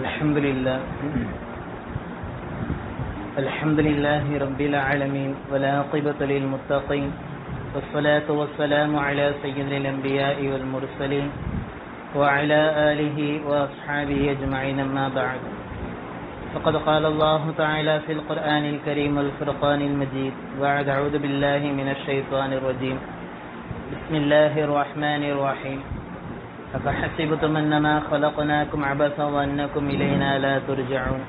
الحمد لله رب العالمين والعاقبة للمتقين والصلاة والسلام على سيد الأنبياء والمرسلين وعلى آله وأصحابه أجمعين أما بعد فقد قال الله تعالى في القرآن الكريم والفرقان المجيد بعد أعوذ بالله من الشيطان الرجيم بسم الله الرحمن الرحيم أفحسبتم أنما خلقناكم عبثا وأنكم إلينا لا ترجعون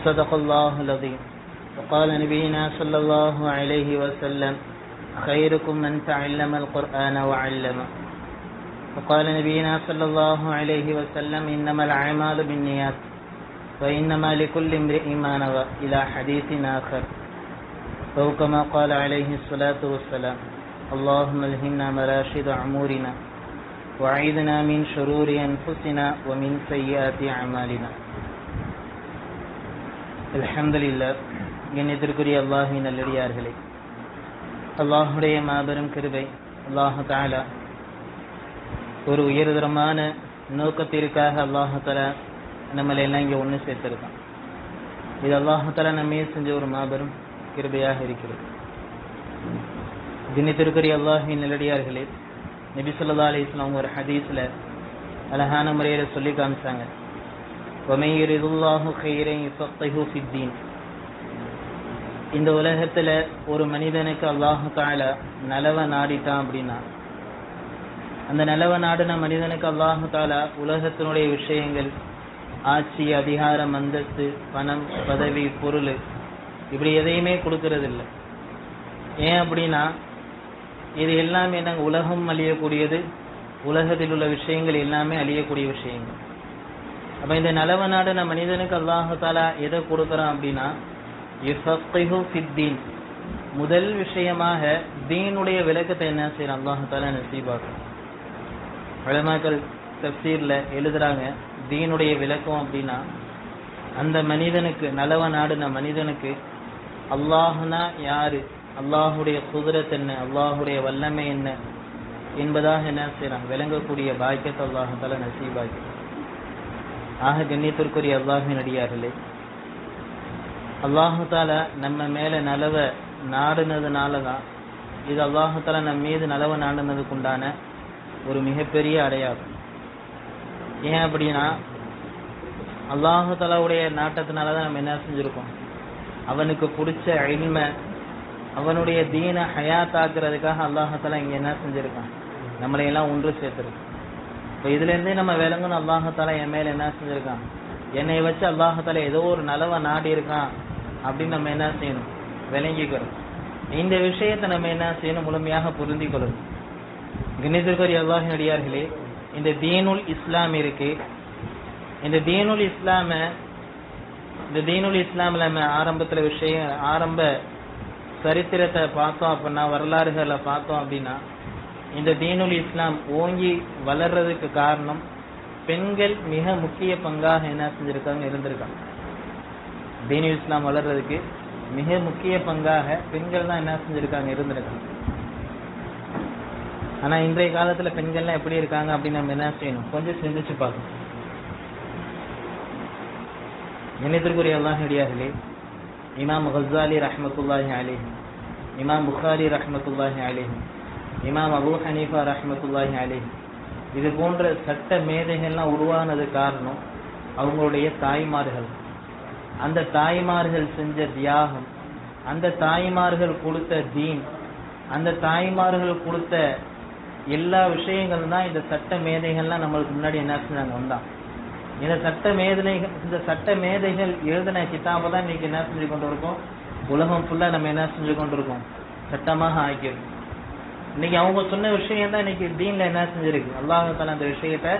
صدق الله العظيم وقال نبينا صلى الله عليه وسلم خيركم من تعلم القرآن وعلمه وقال نبينا صلى الله عليه وسلم إنما الأعمال بالنيات وإنما لكل امرئ ما نوى إلى حديث آخر أو كما قال عليه الصلاة والسلام اللهم الهمنا مراشد أمورنا وأعذنا من شرور أنفسنا ومن سيئات أعمالنا. அல்ஹம்துலில்லாஹ். கண்ணியத்திற்குரிய அல்லாஹ்வின் நல்லடியார்களே, அல்லாஹ்வுடைய மாபெரும் கிருபை, அல்லாஹ் தஆலா ஒரு உயர்தரமான நோக்கத்திற்காக அல்லாஹ் தஆலா நம்மளை எல்லாம் இங்கே ஒன்று சேர்த்திருக்கான். இது அல்லாஹ் தஆலா நம்மே செஞ்ச ஒரு மாபெரும் கிருபையாக இருக்கிறது. கண்ணியத்திற்குரிய அல்லாஹ்வின் நல்லடியார்களே, நபி ஸல்லல்லாஹு அலைஹி வஸல்லம் ஒரு ஹதீஸ்ல அழகான முறையில் சொல்லி காமிச்சாங்க, وَمَن يُرِدِ اللَّهُ خَيْرًا يُفَقِّهُهُ فِي الدِّينِ. இந்த உலகத்துல ஒரு மனிதனுக்கு அல்லாஹ் தஆலா நலவ நாடிட்டான் அப்படின்னா, அந்த நலவ நாடின மனிதனுக்கு அல்லாஹ் தஆலா உலகத்தினுடைய விஷயங்கள், ஆட்சி, அதிகாரம், அந்தஸ்து, பணம், பதவி, பொருள், இப்படி எதையுமே கொடுக்கறது இல்லை. ஏன் அப்படின்னா, இது எல்லாமே நாங்கள் உலகம் அழியக்கூடியது, உலகத்தில் உள்ள விஷயங்கள் எல்லாமே அழியக்கூடிய விஷயங்கள். அப்ப இந்த நலவ நாடின மனிதனுக்கு அல்லாஹ் தஆலா எதை கொடுக்குறான் அப்படின்னா, யுஃபக்கிஹு ஃபித்தீன், முதல் விஷயமாக தீனுடைய விளக்கத்தை என்ன செய்யறான் அல்லாஹ் தஆலா நசீபாக்குறான். உலமாக்கள் தஃப்சீர்ல எழுதுறாங்க, தீனுடைய விளக்கம் அப்படின்னா அந்த மனிதனுக்கு, நலவ நாடின மனிதனுக்கு அல்லாஹ்னா யாரு, அல்லாஹுடைய குதிரத் என்ன, அல்லாஹுடைய வல்லமை என்ன என்பதாக என்ன செய்யறான் விளங்கக்கூடிய பாக்கியத்தை அல்லாஹ் தஆலா நசீபாக்கி. ஆக கண்ணியத்திற்குரிய அல்லாஹ்வின் அடியார்களே, அல்லாஹு தஆலா நம்ம மேல நலவ நாடுனதுனால தான் இது அல்லாஹு தஆலா நம்ம மீது நலவ நாடுனதுக்கு உண்டான ஒரு மிகப்பெரிய அடையாளம். ஏன் அப்படின்னா, அல்லாஹு தஆலாவுடைய நாட்டத்தினால தான் நம்ம என்ன செஞ்சிருக்கோம், அவனுக்கு பிடிச்ச இல்ம, அவனுடைய தீன ஹயாத்தாக்குறதுக்காக அல்லாஹ் தஆலா இங்க என்ன செஞ்சிருக்கான், நம்மளை எல்லாம் ஒன்று சேர்த்திருக்கான். இப்போ இதுல இருந்தே நம்ம விளங்கணும், அல்லாஹ் தஆலா என் மேல என்ன செஞ்சிருக்கான், என்னை வச்சு அல்லாஹ் தஆலா ஏதோ ஒரு நலவை நாடி இருக்கான் அப்படின்னு நம்ம என்ன செய்யணும், விளங்கிக்கிறோம். இந்த விஷயத்தை நம்ம என்ன செய்யணும், முழுமையாக புரிந்து கொள்ளணும். கண்ணியத்திற்குரிய அல்லாஹ்வின் அடியார்களே, இந்த தீனுல் இஸ்லாம் இருக்கு, இந்த தீனுல் இஸ்லாம்ல நம்ம ஆரம்பத்துல ஆரம்ப சரித்திரத்தை பார்த்தோம் அப்படின்னா, வரலாறுகளை பார்த்தோம் அப்படின்னா, இந்த தீனுல் இஸ்லாம் ஓங்கி வளர்றதுக்கு காரணம் பெண்கள் மிக முக்கிய பங்காக என்ன செஞ்சிருக்காங்க, இருந்திருக்காங்க. தீனுல் இஸ்லாம் வளர்றதுக்கு மிக முக்கிய பங்காக பெண்கள் தான் என்ன செஞ்சிருக்காங்க, இருந்திருக்காங்க. ஆனா இன்றைய காலத்துல பெண்கள்லாம் எப்படி இருக்காங்க அப்படின்னு நம்ம என்ன செய்யணும், கொஞ்சம் சிந்திச்சு பார்க்கணும். நினைத்திற்குரிய அல்லாஹ் அடியார்களே, இமாம் கஸ்ஸாலி ரஹ்மத்துல்லாஹி அலைஹி, இமாம் புகாரி ரஹ்மத்துல்லாஹி அலைஹி, இமாம் அபூ ஹனீஃபா ரஹ்மத்துல்லாஹி அலைஹி, இது போன்ற சட்ட மேதைகள்லாம் உருவானது காரணம் அவங்களுடைய தாய்மார்கள். அந்த தாய்மார்கள் செஞ்ச தியாகம், அந்த தாய்மார்கள் கொடுத்த தீன், அந்த தாய்மார்கள் கொடுத்த எல்லா விஷயங்கள் தான் இந்த சட்ட மேதைகள்லாம் நம்மளுக்கு முன்னாடி என்ன செஞ்சாங்க வந்தான். இந்த சட்ட மேதைகள் எழுதின கிதாபை தான் இன்னைக்கு என்ன செஞ்சு கொண்டு இருக்கோம், உலகம் ஃபுல்லா நம்ம என்ன செஞ்சு கொண்டு இருக்கோம், சட்டமாக ஆக்கிடும். இன்னைக்கு அவங்க சொன்ன விஷயம் தான் இன்னைக்கு தீன்ல என்ன செஞ்சிருக்கு, அல்லாஹ் தஆலா அந்த விஷயத்தை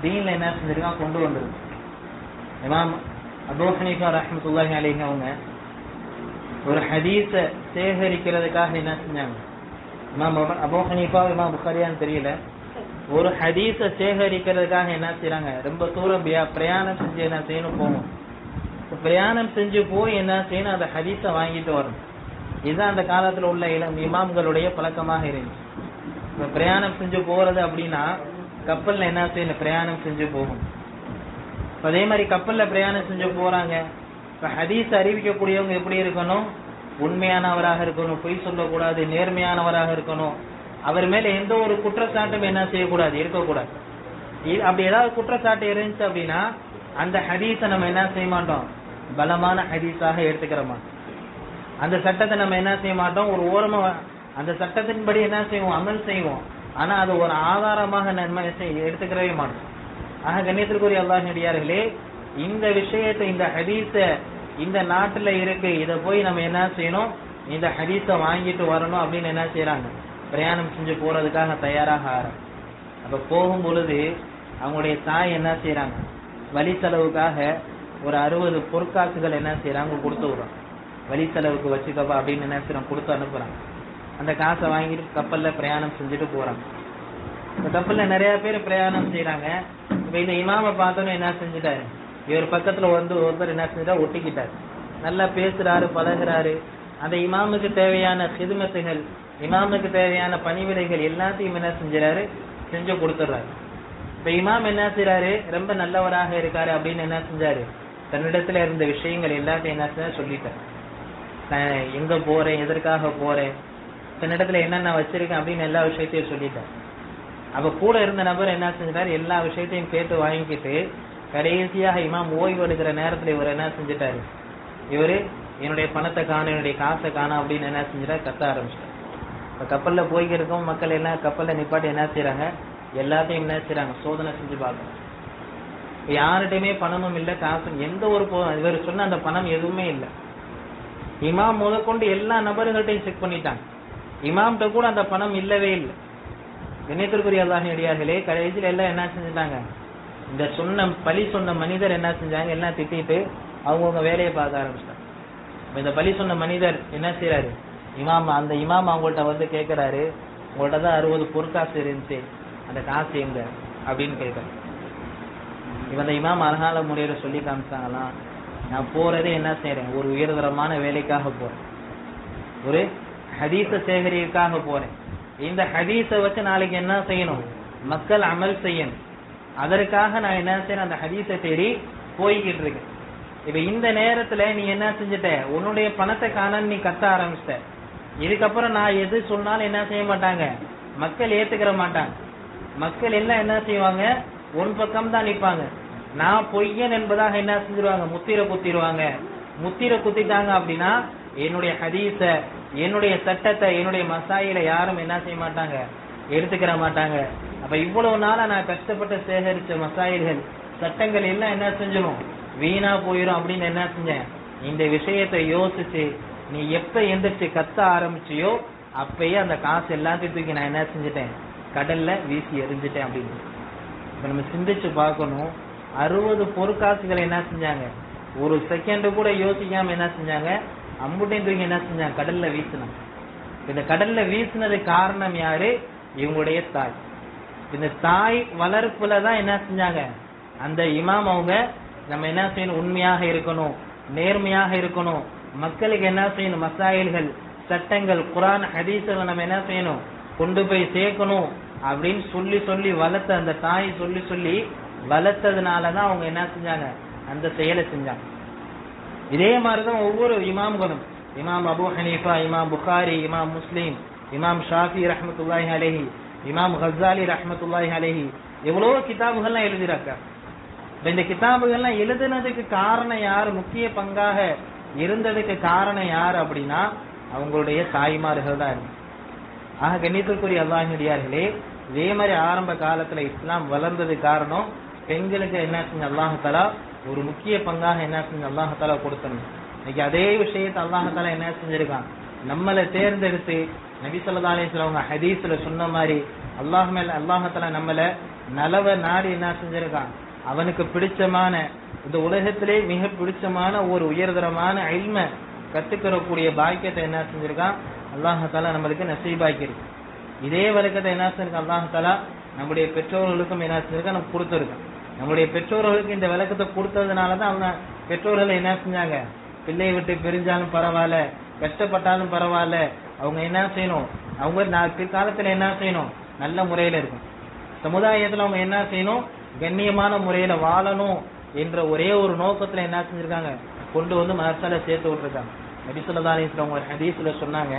தீன்ல என்ன செஞ்சிருக்கான், கொண்டு வந்திருக்கு. இமாம் அபூ ஹனீஃபா ரஹ்மத்துல்லாஹி அலைஹி அவங்க ஒரு ஹதீஸை சேகரிக்கிறதுக்காக என்ன செஞ்சாங்க, இமாம் அபூ ஹனீஃபா இமாம் புகாரியான்னு தெரியல, ஒரு ஹதீஸை சேகரிக்கிறதுக்காக என்ன செய்யறாங்க, ரொம்ப தூரம் பிரயாணம் செஞ்சு என்ன செய்யணும், போவோம். பிரயாணம் செஞ்சு போய் என்ன செய்யணும், அந்த ஹதீஸை வாங்கிட்டு வரணும். இதுதான் அந்த காலத்துல உள்ள இமாம்களுடைய பழக்கமாக இருந்துச்சு. இப்ப பிரயாணம் செஞ்சு போறது அப்படின்னா கப்பல்ல என்ன செய்யணும், பிரயாணம் செஞ்சு போகும். அதே மாதிரி கப்பல்ல பிரயாணம் செஞ்சு போறாங்க. இப்ப ஹதீஸ் அறிவிக்கக்கூடியவங்க எப்படி இருக்கணும், உண்மையானவராக இருக்கணும், பொய் சொல்லக்கூடாது, நேர்மையானவராக இருக்கணும். அவர் மேல எந்த ஒரு குற்றச்சாட்டும் என்ன செய்யக்கூடாது, இருக்கக்கூடாது. அப்படி ஏதாவது குற்றச்சாட்டு இருந்துச்சு அப்படின்னா அந்த ஹதீஸை நம்ம என்ன செய்ய மாட்டோம், பலமான ஹதீஸாக எடுத்துக்கிற மாட்டோம். அந்த சட்டத்தை நம்ம என்ன செய்ய மாட்டோம், ஒரு ஓரமா அந்த சட்டத்தின்படி என்ன செய்வோம், அமல் செய்வோம். ஆனா அது ஒரு ஆதாரமாக நம்ம எடுத்துக்கிறவே மாட்டோம். ஆக கண்ணியத்திற்குரிய அல்லாஹ்வியார்களே, இந்த விஷயத்தை, இந்த ஹதீஸ இந்த நாட்டுல இருக்கு, இத போய் நம்ம என்ன செய்யணும், இந்த ஹதீஸ வாங்கிட்டு வரணும் அப்படின்னு என்ன செய்யறாங்க, பிரயாணம் செஞ்சு போறதுக்காக தயாராக ஆறாங்க. அப்ப போகும் பொழுது அவங்களுடைய தாய் என்ன செய்யறாங்க, வழி செலவுக்காக ஒரு 60 பொற்காசுகள் என்ன செய்யறாங்க, கொடுத்து விடுறோம். வழி செலவுக்கு வச்சுக்கப்பா அப்படின்னு என்ன செய்யறோம், கொடுத்து அனுப்புறாங்க. அந்த காசை வாங்கிட்டு கப்பல்ல பிரயாணம் செஞ்சுட்டு போறாங்க. இந்த கப்பல்ல நிறைய பேர் பிரயாணம் செய்யறாங்க. இப்ப இந்த இமாம பார்த்தோன்னு என்ன செஞ்சுட்டாரு, இவர் பக்கத்துல வந்து ஒருத்தர் என்ன செஞ்சுட்டா ஒட்டிக்கிட்டாரு. நல்லா பேசுறாரு, பழகுறாரு. அந்த இமாமுக்கு தேவையான ஹிதுமத்துகள், இமாமுக்கு தேவையான பணிவிடைகள் எல்லாத்தையும் என்ன செஞ்சாரு, செஞ்சு கொடுத்துடுறாரு. இப்ப இமாம் என்ன செய்யறாரு, ரொம்ப நல்லவராக இருக்காரு அப்படின்னு என்ன செஞ்சாரு, தன்னிடத்துல இருந்த விஷயங்கள் எல்லாத்தையும் என்ன செஞ்சா சொல்லிட்டாரு. எங்க போறேன், எதற்காக போறேன், தன்னிடத்துல என்னென்ன வச்சிருக்கேன் அப்படின்னு எல்லா விஷயத்தையும் சொல்லிட்டார். அப்ப கூட இருந்த நபர் என்ன செஞ்சிட்டாரு, எல்லா விஷயத்தையும் கேட்டு வாங்கிக்கிட்டு கடைசியாக இமாம் ஓய்வு எடுக்கிற நேரத்துல இவர் என்ன செஞ்சிட்டாரு, இவரு என்னுடைய பணத்தை காணும், என்னுடைய காசை காணும் அப்படின்னு என்ன செஞ்சிட்டாரு, கத்த ஆரம்பிச்சிட்டாரு. இப்ப கப்பல்ல போய்க்கிருக்கோம் மக்கள் எல்லாம் கப்பல்ல நிப்பாட்டி என்ன செய்யறாங்க, எல்லாத்தையும் என்ன செய்யறாங்க, சோதனை செஞ்சு பார்க்கணும். யார்கிட்டயுமே பணமும் இல்லை, காசும் எந்த ஒரு இவர் சொன்ன அந்த பணம் எதுவுமே இல்லை. இமாம் முதற்கொண்டு எல்லா நபர்கள்ட்டையும் செக் பண்ணிட்டாங்க. இமாம்கிட்ட கூட அந்த பணம் இல்லவே இல்லை. கண்ணியத்திற்குரிய அல்லாஹ்வியார்களே, கடைசியில் எல்லாம் என்ன செஞ்சுட்டாங்க, இந்த பலி சொன்ன மனிதர் என்ன செஞ்சாங்க, எல்லாம் திட்டிட்டு அவங்கவுங்க வேலையை பார்க்க ஆரம்பிச்சிட்டாங்க. இந்த பலி சொன்ன மனிதர் என்ன செய்யறாரு, அந்த இமாம் அவங்கள்ட்ட வந்து கேட்கிறாரு, உங்கள்ட்ட தான் 60 பொற்காசு இருந்துச்சு, அந்த காசு எங்க அப்படின்னு கேட்கறாரு. இவன் அந்த இமாம் அழகால முறையில சொல்லி காமிச்சாங்களாம், நான் போறதே என்ன செய்யறேன், ஒரு உயர்தரமான வேலைக்காக போறேன், ஒரு ஹதீஸ சேகரிக்காக போறேன். இந்த ஹதீஸை வச்சு நாளைக்கு என்ன செய்யணும், மக்கள் அமல் செய்யணும். அதற்காக நான் என்ன செய்யறேன், அந்த ஹதீஸை தேடி போய்கிட்டு இருக்கேன். இப்ப இந்த நேரத்துல நீ என்ன செஞ்சுட்ட, உன்னுடைய பணத்தை காண நீ கத்த ஆரம்பிச்சிட்ட. இதுக்கப்புறம் நான் எது சொன்னாலும் என்ன செய்ய மாட்டாங்க, மக்கள் ஏத்துக்கிற மாட்டாங்க. மக்கள் எல்லாம் என்ன செய்வாங்க, உன் பக்கம் தான் நிற்பாங்க. நான் பொய்யன் என்பதாக என்ன செஞ்சிருவாங்க, முத்திரை குத்திடுவாங்க. முத்திரை குத்திட்டாங்க அப்படின்னா என்னுடைய ஹதீஸ, என்னுடைய சட்டத்தை, என்னுடைய மசாயில யாரும் என்ன செய்ய மாட்டாங்க, எடுத்துக்கிற மாட்டாங்க. அப்ப இவ்வளவு நாளா நான் கஷ்டப்பட்டு சேகரிச்ச மசாயில்கள், சட்டங்கள் எல்லாம் என்ன செஞ்சிடும், வீணா போயிடும் அப்படின்னு என்ன செஞ்சேன், இந்த விஷயத்தை யோசிச்சு நீ எப்ப எந்திரிச்சு கத்த ஆரம்பிச்சியோ அப்பயே அந்த காசு எல்லாத்தையும் தூக்கி நான் என்ன செஞ்சுட்டேன், கடல்ல வீசி எரிஞ்சிட்டேன் அப்படின்னு. இப்ப நம்ம சிந்திச்சு பார்க்கணும், 60 பொற்காசுகளை என்ன செஞ்சாங்க, ஒரு செகண்ட் கூட யோசிக்காம என்ன செஞ்சாங்க, அம்புட்டையும் தூக்கி என்ன செஞ்சாங்க, கடல்ல வீசினாங்க. இந்த கடல்ல வீசினது காரணம் யாரு, இவங்களுடைய தாய். இந்த தாய் வளர்ப்புலதான் என்ன செஞ்சாங்க, அந்த இமாம் அவங்க நம்ம என்ன செய்யணும், உண்மையாக இருக்கணும், நேர்மையாக இருக்கணும், மக்களுக்கு என்ன செய்யணும், மசாயில்கள், சட்டங்கள், குர்ஆன் ஹதீஸ்களை நம்ம என்ன செய்யணும், கொண்டு போய் சேர்க்கணும் அப்படின்னு சொல்லி சொல்லி வளர்த்த அந்த தாய் சொல்லி சொல்லி வளர்த்ததுனாலதான் அவங்க என்ன செஞ்சாங்க, அந்த செயலை செஞ்சாங்க. இதே மாதிரிதான் ஒவ்வொரு இமாம்களும், இமாம் அபு ஹனீஃபா, இமாம் புகாரி, இமாம் முஸ்லிம், இமாம் ஷாஃபி ரஹ்மத்துல்லாஹி அலைஹி, இமாம் கஸாலி ரஹ்மத்துல்லாஹி அலைஹி, எவ்வளவோ கிதாபுகள்லாம் எழுதிறாங்க. இந்த கிதாபுகள்லாம் எழுதுனதுக்கு காரணம் யாரு, முக்கிய பங்காக இருந்ததுக்கு காரணம் யாரு அப்படின்னா அவங்களுடைய தாய்மார்கள் தான் இருக்கு. ஆக கண்ணியத்திற்குரிய அல்லாஹ்வியார்களே, இதே மாதிரி ஆரம்ப காலத்துல இஸ்லாம் வளர்ந்தது காரணம் பெண்களுக்கு என்ன செஞ்ச அல்லாஹ் தஆலா ஒரு முக்கிய பங்காக என்ன செஞ்ச அல்லாஹ் தஆலா கொடுத்தணும். இன்னைக்கு அதே விஷயத்தை அல்லாஹ் தஆலா என்ன செஞ்சிருக்கான், நம்மளை தேர்ந்தெடுத்து நபி ஸல்லல்லாஹு அலைஹி வஸல்லம் ஹதீஸ்ல சொன்ன மாதிரி அல்லாஹ் தஆலா நம்மள நலவ நாடி என்ன செஞ்சிருக்கான், அவனுக்கு பிடிச்சமான, இந்த உலகத்திலே மிக பிடிச்சமான ஒரு உயர்தரமான இல்ம கத்துக்கிறக்கூடிய பாக்கியத்தை என்ன செஞ்சிருக்கான், அல்லாஹ் தஆலா நம்மளுக்கு நசீபாக்கியிருக்கு. இதே வழக்கத்தை என்ன செஞ்சிருக்கான், அல்லாஹ் தஆலா நம்முடைய பெற்றோர்களுக்கும் என்ன செஞ்சிருக்கான், நமக்கு கொடுத்துருக்கான். நம்முடைய பெற்றோர்களுக்கு இந்த விளக்கத்தை கொடுத்ததுனாலதான் அவங்க பெற்றோர்கள் என்ன செஞ்சாங்க, பிள்ளையை விட்டு பிரிஞ்சாலும் பரவாயில்ல, கஷ்டப்பட்டாலும் பரவாயில்ல, அவங்க என்ன செய்யணும், அவங்க பிற்காலத்துல என்ன செய்யணும், நல்ல முறையில இருக்கும், சமுதாயத்துல அவங்க என்ன செய்யணும், கண்ணியமான முறையில வாழணும் என்ற ஒரே ஒரு நோக்கத்துல என்ன செஞ்சிருக்காங்க, கொண்டு வந்து மதரசால சேர்த்து விட்டுருக்காங்க. நபி ஸல்லல்லாஹு அலைஹி வஸல்லம் ஒரு ஹதீஸ்ல சொன்னாங்க,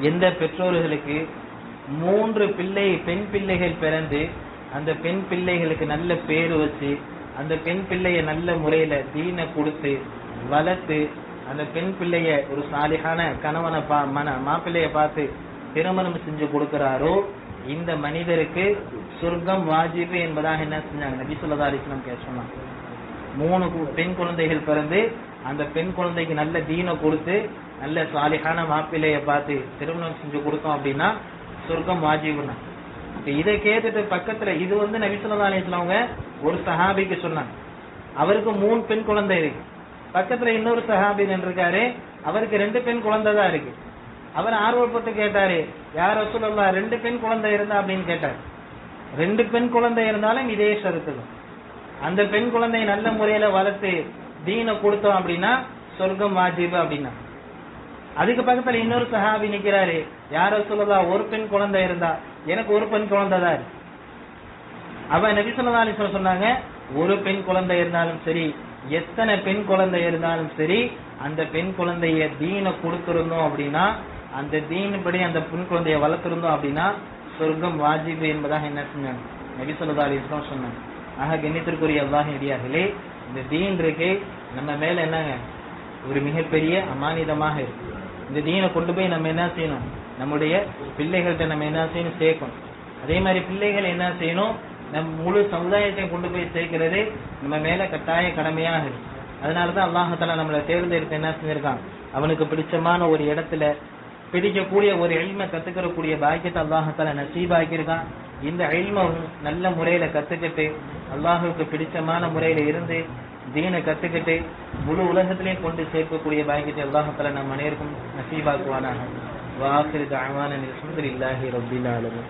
எந்த பெற்றோர்களுக்கு 3 பெண் பிள்ளைகள் பிறந்து அந்த பெண் பிள்ளைகளுக்கு நல்ல பேரு வச்சு அந்த பெண் பிள்ளைய நல்ல முறையில தீனை கொடுத்து வளர்த்து அந்த பெண் பிள்ளைய ஒரு சாலிஹான கணவனை மாப்பிள்ளைய பார்த்து திருமணம் செஞ்சு கொடுக்கிறாரோ இந்த மனிதருக்கு சொர்க்கம் வாஜிபு என்பதாக என்ன செஞ்சாங்க, நபி ஸல்லல்லாஹு அலைஹி வஸல்லம் சொன்னாங்க. 3 பெண் குழந்தைகள் பிறந்து அந்த பெண் குழந்தைக்கு நல்ல தீனை கொடுத்து நல்ல சாலிஹான மாப்பிள்ளைய பார்த்து திருமணம் செஞ்சு கொடுத்தோம் அப்படின்னா சொர்க்கம் வாஜிபுனா. இதை கேட்டுட்டு பக்கத்துல இது நபி ஸல்லல்லாஹு அலைஹி வஸல்லம் அவங்க ஒரு சஹாபிக்கு சொன்னாங்க, அவருக்கு 3 பெண் குழந்தை இருக்கு. பக்கத்துல இன்னொரு சஹாபி நின்றுருக்காரு, அவருக்கு 2 பெண் குழந்தை தான் இருக்கு. அவர் ஆர்வப்பட்டு கேட்டாரு, யார் ரசூலுல்லாஹ் 2 பெண் குழந்தை இருந்தா அப்படின்னு கேட்டார். 2 பெண் குழந்தை இருந்தாலும் இதே ஷரத்து தான், அந்த பெண் குழந்தையை நல்ல முறையில வளர்த்து தீனை கொடுத்தோம் அப்படின்னா சொர்க்கம் வாஜிபு அப்படின்னா. அதுக்கு பக்கத்துல இன்னொரு சஹாபி நிக்கிறாரு, யார் ரசூலுல்லாஹ் 1 பெண் குழந்தை இருந்தா, எனக்கு 1 பெண் குழந்தை தான் இருக்கு. அவ நபி ஸல்லல்லாஹு அலைஹி வஸல்லம் சொன்னாங்க, 1 பெண் குழந்தை இருந்தாலும் சரி, எத்தனை பெண் குழந்தை இருந்தாலும் சரி, அந்த பெண் குழந்தைய தீனை கொடுத்திருந்தோம் அப்படின்னா, அந்த தீனுபடி அந்த பெண் குழந்தைய வளர்த்திருந்தோம் அப்படின்னா சொர்க்கம் வாஜிபு என்பதாக என்ன செஞ்சாங்க, நபி ஸல்லல்லாஹு அலைஹி வஸல்லம் சொன்னாங்க. ஆக கண்ணியத்திற்குரிய அல்லாஹ்வின் அடியார்களே, இந்த தீன் இருக்கே நம்ம மேல என்னங்க ஒரு மிகப்பெரிய அமானிதமாக இருக்கு. இந்த தீனை கொண்டு போய் நம்ம என்ன செய்யணும், நம்முடைய பிள்ளைகள்கிட்ட நம்ம என்ன செய்யணும், சேர்க்கணும். அதே மாதிரி பிள்ளைகள் என்ன செய்யணும், நம் முழு சமுதாயத்தையும் கொண்டு போய் சேர்க்கிறது நம்ம மேல கட்டாய கடமையாக இருக்கு. அதனாலதான் அல்லாஹ் தஆலா நம்மளை தேர்ந்தெடுத்து என்ன செஞ்சிருக்கான், அவனுக்கு பிடிச்சமான ஒரு இடத்துல பிடிக்கக்கூடிய ஒரு இல்மை கத்துக்கிறக்கூடிய பாக்கியத்தை அல்லாஹ் தஆலா நசீபாக்கியிருக்கான். இந்த இல்மை நல்ல முறையில கத்துக்கிட்டு அல்லாஹுக்கு பிடிச்சமான முறையில இருந்து தீனை கத்துக்கிட்டு முழு உலகத்திலையும் கொண்டு சேர்க்கக்கூடிய பாக்கியத்தை அல்லாஹ் தஆலா நம் அனைவருக்கும் நசீபாக்குவானாக. வாஆகிரு தஅவானா அல்ஹம்துலில்லாஹி ரப்பில் ஆலமீன்.